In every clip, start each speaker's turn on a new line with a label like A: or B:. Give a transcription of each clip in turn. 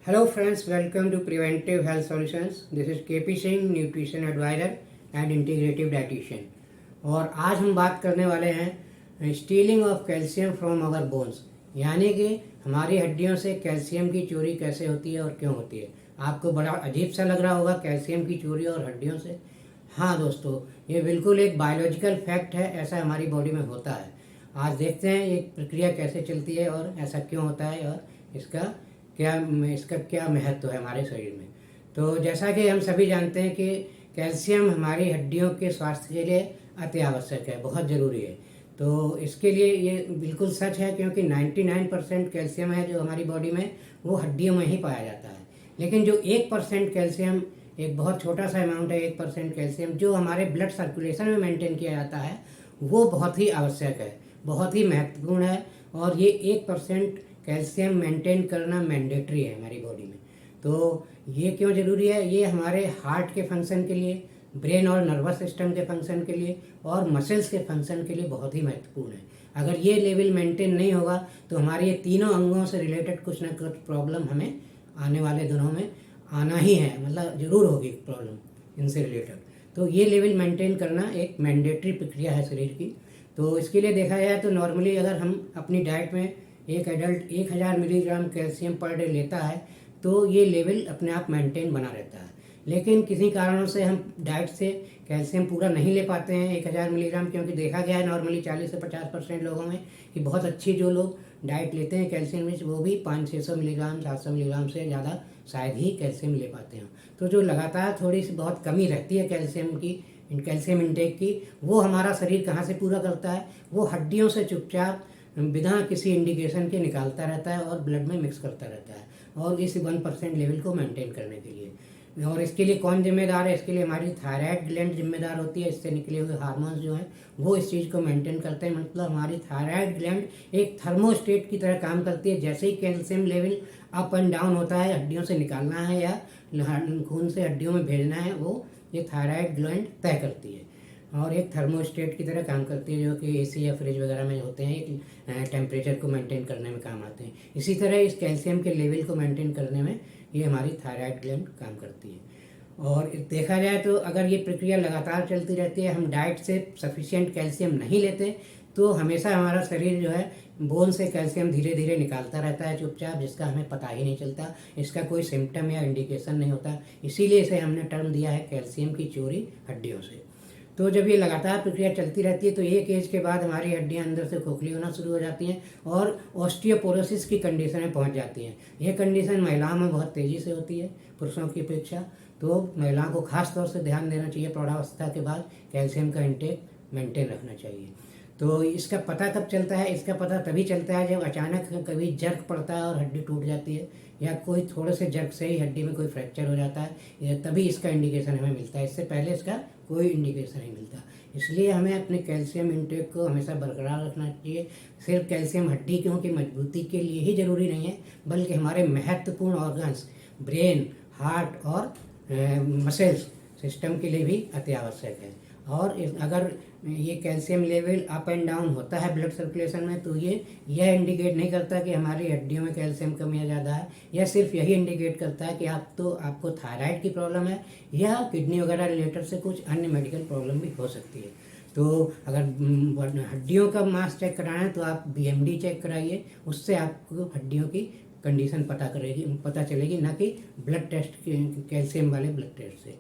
A: Hello friends, welcome to Preventive Health Solutions. This is KP Singh, nutrition adviser and integrative dietitian. और आज हम बात करने वाले हैं stealing of calcium from our bones, यानी कि हमारी हड्डियों से कैल्शियम की चोरी कैसे होती है और क्यों होती है। आपको बड़ा अजीब सा लग रहा होगा कैल्शियम की चोरी और हड्डियों से। हाँ दोस्तों, ये बिल्कुल एक बायोलॉजिकल फैक्ट है, ऐसा हमारी बॉडी में होता है। आज देखते हैं ये प्रक्रिया कैसे चलती है और ऐसा क्यों होता है और इसका क्या महत्व है हमारे शरीर में। तो जैसा कि हम सभी जानते हैं कि कैल्शियम हमारी हड्डियों के स्वास्थ्य के लिए अति आवश्यक है, बहुत ज़रूरी है। तो इसके लिए ये बिल्कुल सच है, क्योंकि 99% कैल्शियम है जो हमारी बॉडी में, वो हड्डियों में ही पाया जाता है। लेकिन जो 1% कैल्शियम, एक बहुत छोटा सा अमाउंट है 1% कैल्शियम, जो हमारे ब्लड सर्कुलेशन में मेंटेन किया जाता है, वो बहुत ही आवश्यक है, बहुत ही महत्वपूर्ण है। और ये 1% कैल्शियम मेंटेन करना मैंडेटरी है हमारी बॉडी में। तो ये क्यों ज़रूरी है? ये हमारे हार्ट के फंक्शन के लिए, ब्रेन और नर्वस सिस्टम के फंक्शन के लिए और मसल्स के फंक्शन के लिए बहुत ही महत्वपूर्ण है। अगर ये लेवल मेंटेन नहीं होगा तो हमारे ये तीनों अंगों से रिलेटेड कुछ ना कुछ प्रॉब्लम हमें आने वाले दिनों में आना ही है, मतलब ज़रूर होगी प्रॉब्लम इनसे रिलेटेड। तो ये लेवल मेंटेन करना एक मैंडेटरी प्रक्रिया है शरीर की। तो इसके लिए देखा जाए तो नॉर्मली अगर हम अपनी डाइट में एक adult 1000 milligram calcium per day लेता है तो ये लेवल अपने आप मेंटेन बना रहता है। लेकिन किसी कारणों से हम डाइट से कैल्शियम पूरा नहीं ले पाते हैं 1000 मिलीग्राम, क्योंकि देखा गया है नॉर्मली 40 से 50% लोगों में कि बहुत अच्छी जो लोग डाइट लेते हैं कैल्शियम में, वो भी 500-600 मिलीग्राम 700 मिलीग्राम से ज़्यादा शायद ही कैल्शियम ले पाते हैं। तो जो लगातार थोड़ी सी बहुत कमी रहती है कैल्शियम इंटेक की, वो हमारा शरीर कहाँ से पूरा करता है? वो हड्डियों से चुपचाप बिना किसी इंडिकेशन के निकालता रहता है और ब्लड में मिक्स करता रहता है, और इस 1% लेवल को मेंटेन करने के लिए। और इसके लिए कौन जिम्मेदार है? इसके लिए हमारी थायराइड ग्लैंड जिम्मेदार होती है। इससे निकले हुए हार्मोन्स जो हैं वो इस चीज़ को मेंटेन करते हैं। मतलब हमारी थायराइड ग्लैंड एक थर्मोस्टेट की तरह काम करती है। जैसे ही calcium level up and down होता है, हड्डियों से निकालना है या खून से हड्डियों में भेजना है, वो ये थायराइड ग्लैंड तय करती है और एक थर्मोस्टेट की तरह काम करती है, जो कि एसी या फ्रिज वगैरह में होते हैं, एक टेम्परेचर को मेंटेन करने में काम आते हैं। इसी तरह इस कैल्शियम के लेवल को मेंटेन करने में ये हमारी थायराइड ग्लैंड काम करती है। और देखा जाए तो अगर ये प्रक्रिया लगातार चलती रहती है, हम डाइट से सफिशिएंट कैल्शियम नहीं लेते, तो हमेशा हमारा शरीर जो है बोन से कैल्शियम धीरे धीरे निकालता रहता है चुपचाप, जिसका हमें पता ही नहीं चलता, इसका कोई सिम्टम या इंडिकेशन नहीं होता। इसीलिए इसे हमने टर्म दिया है कैल्शियम की चोरी हड्डियों से। तो जब ये लगातार प्रक्रिया चलती रहती है तो एक एज के बाद हमारी हड्डियां अंदर से खोखली होना शुरू हो जाती हैं और ऑस्टियोपोरोसिस की कंडीशन में पहुंच जाती हैं। यह कंडीशन महिलाओं में बहुत तेज़ी से होती है पुरुषों की अपेक्षा। तो महिलाओं को खास तौर से ध्यान देना चाहिए, प्रौढ़ावस्था के बाद कैल्शियम का इंटेक मेंटेन रखना चाहिए। तो इसका पता कब चलता है? इसका पता तभी चलता है जब अचानक कभी जर्क पड़ता है और हड्डी टूट जाती है, या कोई थोड़े से जर्क से ही हड्डी में कोई फ्रैक्चर हो जाता है, तभी इसका इंडिकेशन हमें मिलता है। इससे पहले इसका कोई इंडिकेशन नहीं मिलता। इसलिए हमें अपने कैल्शियम इंटेक को हमेशा बरकरार रखना चाहिए। सिर्फ कैल्शियम हड्डी की मजबूती के लिए ही ज़रूरी नहीं है, बल्कि हमारे महत्वपूर्ण ऑर्गन्स, ब्रेन, हार्ट और मसल्स सिस्टम के लिए भी अति आवश्यक है। और अगर ये calcium level up and down होता है ब्लड सर्कुलेशन में, तो ये यह इंडिकेट नहीं करता कि हमारी हड्डियों में कैल्शियम कमी या ज़्यादा है। यह सिर्फ यही इंडिकेट करता है कि आपको थायराइड की प्रॉब्लम है या किडनी वगैरह रिलेटेड से कुछ अन्य मेडिकल प्रॉब्लम भी हो सकती है। तो अगर हड्डियों का मास चेक कराना है तो आप BMD चेक कराइए, उससे आपको हड्डियों की कंडीशन पता चलेगी, ना कि ब्लड टेस्ट कैल्शियम वाले ब्लड टेस्ट से।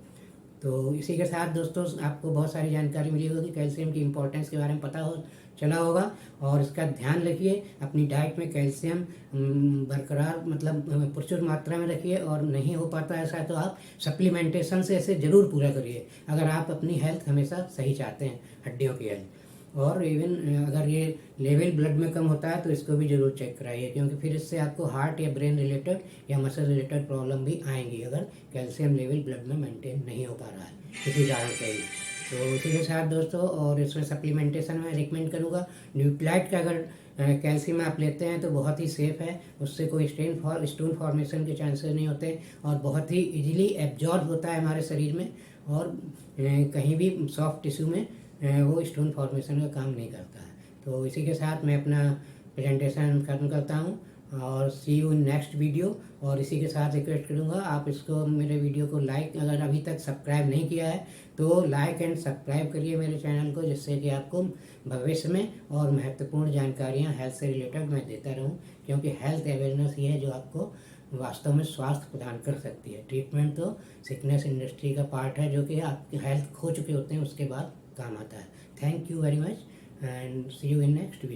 A: तो इसी के साथ दोस्तों आपको बहुत सारी जानकारी मिली होगी, कैल्शियम की इम्पोर्टेंस के बारे में पता चला होगा। और इसका ध्यान रखिए, अपनी डाइट में कैल्शियम बरकरार मतलब प्रचुर मात्रा में रखिए, और नहीं हो पाता ऐसा तो आप सप्लीमेंटेशन से इसे ज़रूर पूरा करिए, अगर आप अपनी हेल्थ हमेशा सही चाहते हैं, हड्डियों की हेल्थ। और इवन अगर ये लेवल ब्लड में कम होता है तो इसको भी ज़रूर चेक कराइए, क्योंकि फिर इससे आपको हार्ट या ब्रेन रिलेटेड या मसल रिलेटेड प्रॉब्लम भी आएंगी, अगर कैल्शियम लेवल ब्लड में मेंटेन नहीं हो पा रहा है किसी कारण से ही। तो इसी के साथ दोस्तों, और इसमें सप्लीमेंटेशन में रिकमेंड करूँगा न्यूट्रीलाइट का, अगर कैल्शियम आप लेते हैं तो बहुत ही सेफ़ है, उससे कोई स्टोन फॉर्मेशन के चांसेस नहीं होते, और बहुत ही इजीली एब्जॉर्ब होता है हमारे शरीर में, और कहीं भी सॉफ्ट टिश्यू में वो स्टोन फॉर्मेशन का काम नहीं करता है। तो इसी के साथ मैं अपना प्रेजेंटेशन खत्म करता हूँ। और सी यू इन नेक्स्ट वीडियो। और इसी के साथ रिक्वेस्ट करूँगा आप इसको मेरे वीडियो को लाइक, अगर अभी तक सब्सक्राइब नहीं किया है तो लाइक एंड सब्सक्राइब करिए मेरे चैनल को, जिससे कि आपको भविष्य में और महत्वपूर्ण जानकारियाँ हेल्थ से रिलेटेड मैं देता रहूँ, क्योंकि हेल्थ अवेयरनेस ही है जो आपको वास्तव में स्वास्थ्य प्रदान कर सकती है। ट्रीटमेंट तो सिकनेस इंडस्ट्री का पार्ट है, जो कि आपकी हेल्थ खो चुके होते हैं उसके बाद काम आता है। Thank you very much and see you in next video.